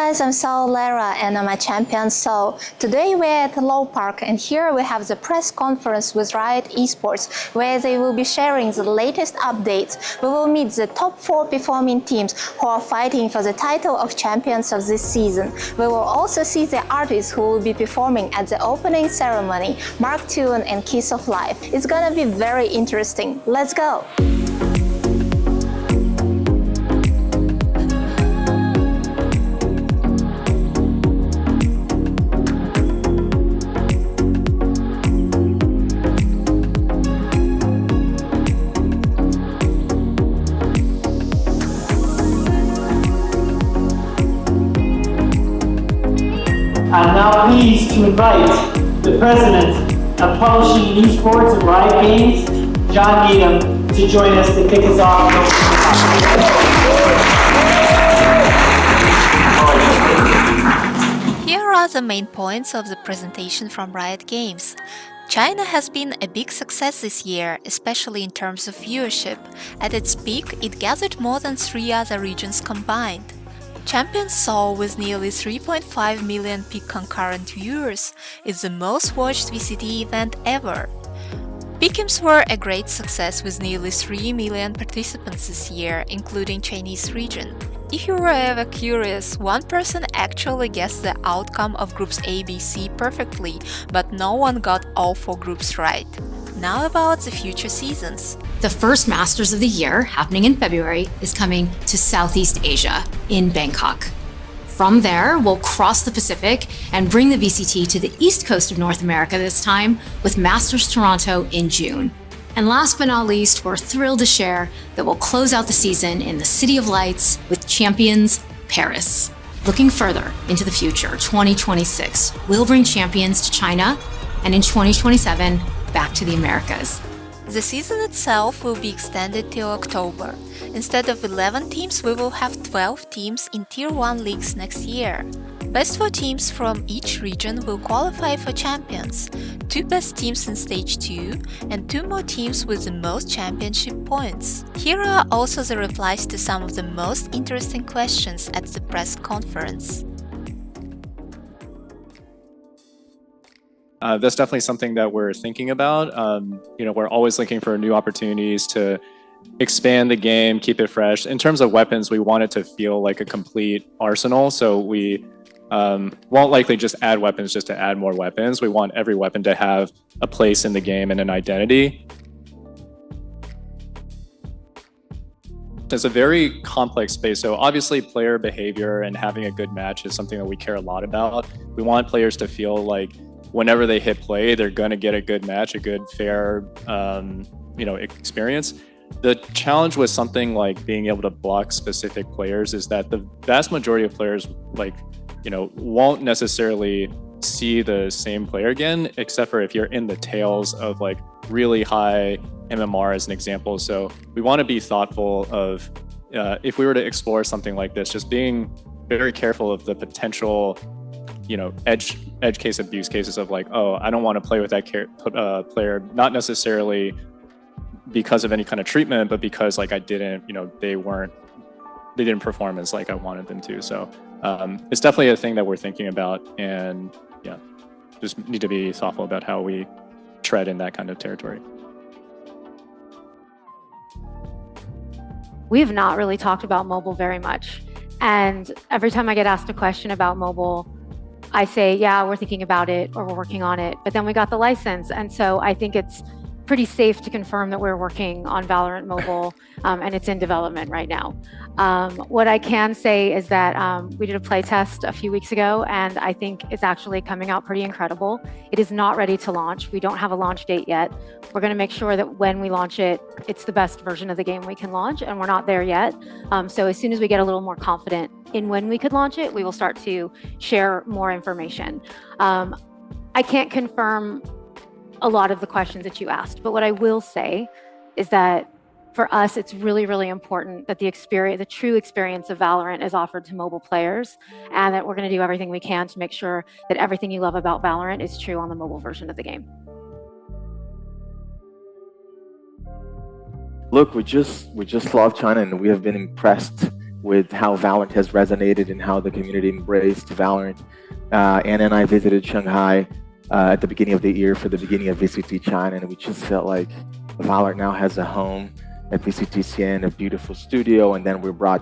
guys, I'm Saul Lara and I'm a champion Saul. Today we're at Low Park and here we have the press conference with Riot Esports where they will be sharing the latest updates. We will meet the top 4 performing teams who are fighting for the title of champions of this season. We will also see the artists who will be performing at the opening ceremony, Mark Tuan and Kiss of Life. It's gonna be very interesting. Let's go! I'm now pleased to invite the President of Publishing Esports at Riot Games, John Needham, to join us to kick us off. Here are the main points of the presentation from Riot Games. China has been a big success this year, especially in terms of viewership. At its peak, it gathered more than 3 other regions combined. Champions Seoul, with nearly 3.5 million peak concurrent viewers, is the most watched VCT event ever. Pick'ems were a great success with nearly 3 million participants this year, including Chinese region. If you were ever curious, one person actually guessed the outcome of groups A, B, C perfectly, but no one got all 4 groups right. Now about the future seasons. The first Masters of the year, happening in February, is coming to Southeast Asia, in Bangkok. From there, we'll cross the Pacific and bring the VCT to the east coast of North America this time, with Masters Toronto in June. And last but not least, we're thrilled to share that we'll close out the season in the City of Lights with Champions Paris. Looking further into the future, 2026, we'll bring Champions to China, and in 2027, back to the Americas. The season itself will be extended till October. Instead of 11 teams, we will have 12 teams in Tier 1 leagues next year. Best 4 teams from each region will qualify for champions, 2 best teams in Stage 2, and 2 more teams with the most championship points. Here are also the replies to some of the most interesting questions at the press conference. That's definitely something that we're thinking about. We're always looking for new opportunities to expand the game, keep it fresh. In terms of weapons, we want it to feel like a complete arsenal. So we won't likely just add weapons just to add more weapons. We want every weapon to have a place in the game and an identity. It's a very complex space. So obviously player behavior and having a good match is something that we care a lot about. We want players to feel like whenever they hit play, they're going to get a good match, a good, fair, experience. The challenge with something like being able to block specific players is that the vast majority of players, won't necessarily see the same player again, except for if you're in the tails of like really high MMR as an example. So we want to be thoughtful of, if we were to explore something like this, just being very careful of the potential edge case abuse cases of like, oh, I don't want to play with that player, not necessarily because of any kind of treatment, but because like I didn't, they didn't perform as like I wanted them to. So it's definitely a thing that we're thinking about, and just need to be thoughtful about how we tread in that kind of territory. We have not really talked about mobile very much. And every time I get asked a question about mobile, I say, yeah, we're thinking about it or we're working on it, but then we got the license. And so I think it's pretty safe to confirm that we're working on Valorant Mobile and it's in development right now. What I can say is that we did a play test a few weeks ago and I think it's actually coming out pretty incredible. It is not ready to launch. We don't have a launch date yet. We're going to make sure that when we launch it, it's the best version of the game we can launch, and we're not there yet. So as soon as we get a little more confident in when we could launch it, we will start to share more information. I can't confirm a lot of the questions that you asked, but what I will say is that for us, it's really, really important that the true experience of Valorant is offered to mobile players, and that we're going to do everything we can to make sure that everything you love about Valorant is true on the mobile version of the game. Look, we just love China, and we have been impressed with how Valorant has resonated and how the community embraced Valorant. Anna and I visited Shanghai at the beginning of the year for the beginning of VCT China, and we just felt like Valorant now has a home at VCT Xi'an, a beautiful studio, and then we brought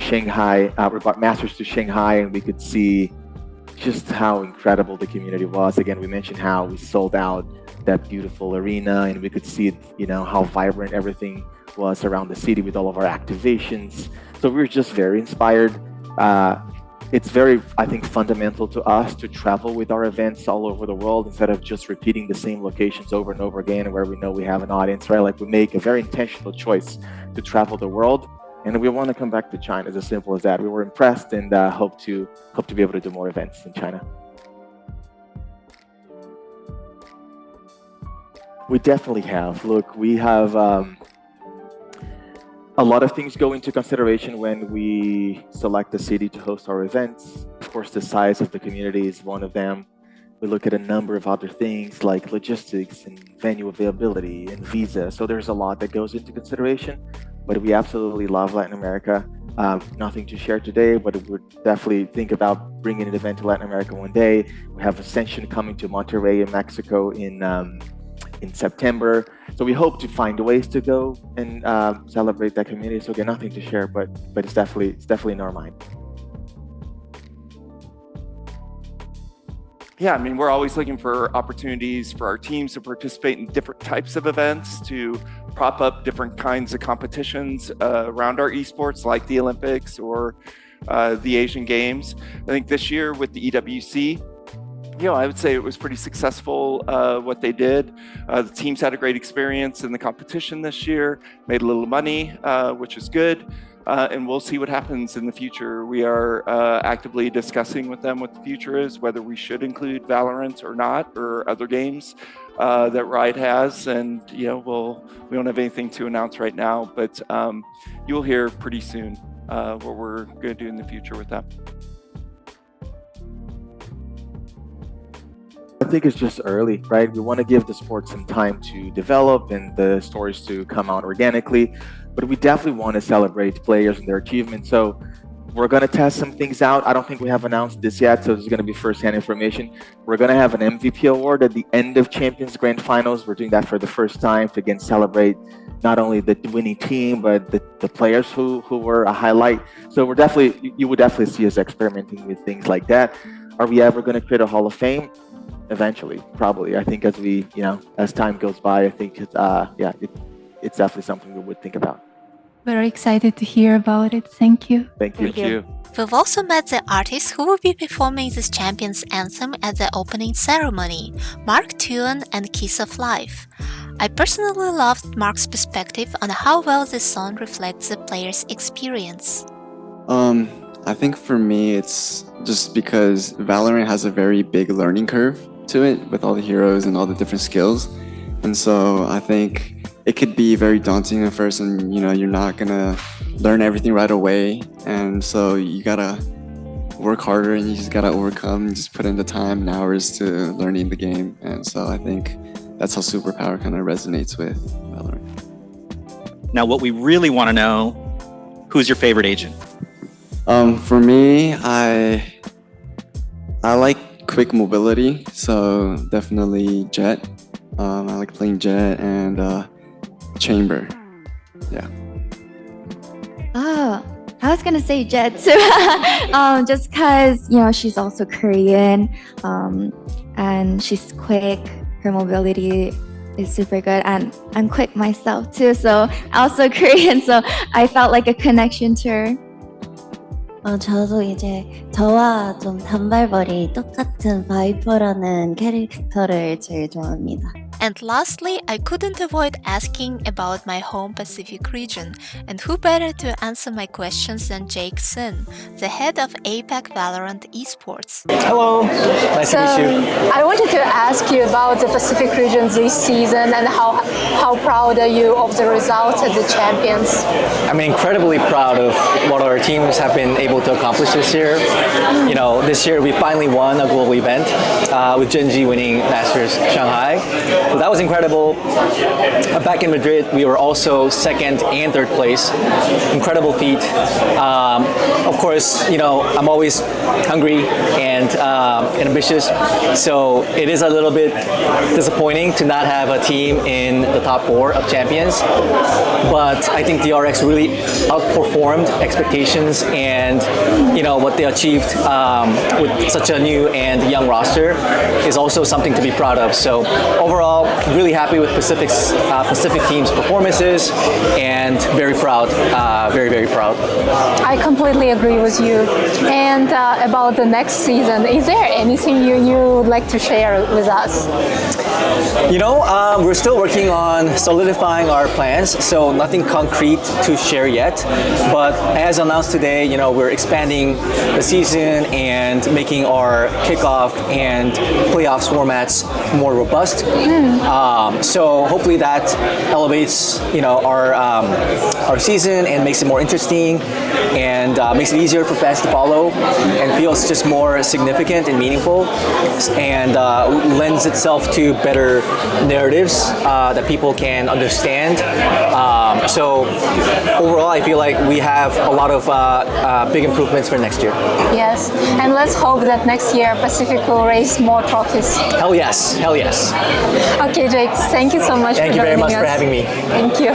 Masters to Shanghai, and we could see just how incredible the community was. Again, we mentioned how we sold out that beautiful arena, and we could see, how vibrant everything was around the city with all of our activations. So we were just very inspired. It's very, I think, fundamental to us to travel with our events all over the world instead of just repeating the same locations over and over again where we know we have an audience, right? Like, we make a very intentional choice to travel the world, and we want to come back to China. It's as simple as that. We were impressed and hope to be able to do more events in China. We definitely have. Look, we have a lot of things go into consideration when we select a city to host our events. Of course, the size of the community is one of them. We look at a number of other things like logistics and venue availability and visa. So there's a lot that goes into consideration, but we absolutely love Latin America. Nothing to share today, but we would definitely think about bringing an event to Latin America one day. We have Ascension coming to Monterrey in Mexico in September. So we hope to find ways to go and celebrate that community. So again, nothing to share, but it's definitely in our mind. Yeah, I mean, we're always looking for opportunities for our teams to participate in different types of events, to prop up different kinds of competitions around our esports, like the Olympics or the Asian Games. I think this year with the EWC, I would say it was pretty successful what they did. The teams had a great experience in the competition this year, made a little money, which is good. And we'll see what happens in the future. We are actively discussing with them what the future is, whether we should include Valorant or not, or other games that Riot has. And we don't have anything to announce right now, but you'll hear pretty soon what we're going to do in the future with that. I think it's just early, right? We want to give the sport some time to develop and the stories to come out organically, but we definitely want to celebrate players and their achievements. So we're going to test some things out. I don't think we have announced this yet, so this is going to be firsthand information. We're going to have an MVP award at the end of Champions Grand Finals. We're doing that for the first time to, again, celebrate not only the winning team, but the players who were a highlight. So you would definitely see us experimenting with things like that. Are we ever going to create a Hall of Fame? Eventually, probably. I think as time goes by, I think it's definitely something we would think about. Very excited to hear about it. Thank you. Thank you. We've also met the artists who will be performing this Champions Anthem at the opening ceremony, Mark Tuan and Kiss of Life. I personally loved Mark's perspective on how well this song reflects the player's experience. I think for me, it's just because Valorant has a very big learning curve to it with all the heroes and all the different skills. And so I think it could be very daunting at first, and you're not gonna learn everything right away. And so you gotta work harder, and you just gotta overcome and just put in the time and hours to learning the game. And so I think that's how Superpower kind of resonates with Valorant. Now, what we really want to know, who's your favorite agent? For me, I like quick mobility, so definitely Jet. I like playing Jet and Chamber. Yeah. Oh, I was gonna say Jet too. Just because she's also Korean, and she's quick. Her mobility is super good, and I'm quick myself too. So also Korean, so I felt like a connection to her. 저도 이제 저와 좀 단발머리 똑같은 바이퍼라는 캐릭터를 제일 좋아합니다. And lastly, I couldn't avoid asking about my home Pacific region, and who better to answer my questions than Jake Sun, the head of APAC Valorant Esports. Hello, nice to meet you. I wanted to ask you about the Pacific region this season and how proud are you of the results of the champions? I'm incredibly proud of what our teams have been able to accomplish this year. This year we finally won a global event with Genji winning Masters Shanghai. So that was incredible. Back in Madrid, we were also second and third place. Incredible feat. Of course, I'm always hungry and ambitious, so it is a little bit disappointing to not have a team in the top 4 of champions. But I think DRX really outperformed expectations, and what they achieved with such a new and young roster is also something to be proud of. So overall, really happy with Pacific team's performances, and very proud, very proud. I completely agree with you. And about the next season, is there anything you would like to share with us? We're still working on solidifying our plans, so nothing concrete to share yet. But as announced today, we're expanding the season and making our kickoff and playoffs formats more robust. So hopefully that elevates, our season and makes it more interesting, and makes it easier for fans to follow, and feels just more significant and meaningful, and lends itself to better narratives that people can understand. So overall, I feel like we have a lot of big improvements for next year. Yes, and let's hope that next year Pacific will raise more trophies. Hell yes, hell yes. Okay, Jake, thank you so much Thank for you very joining much us. for having me. Thank you.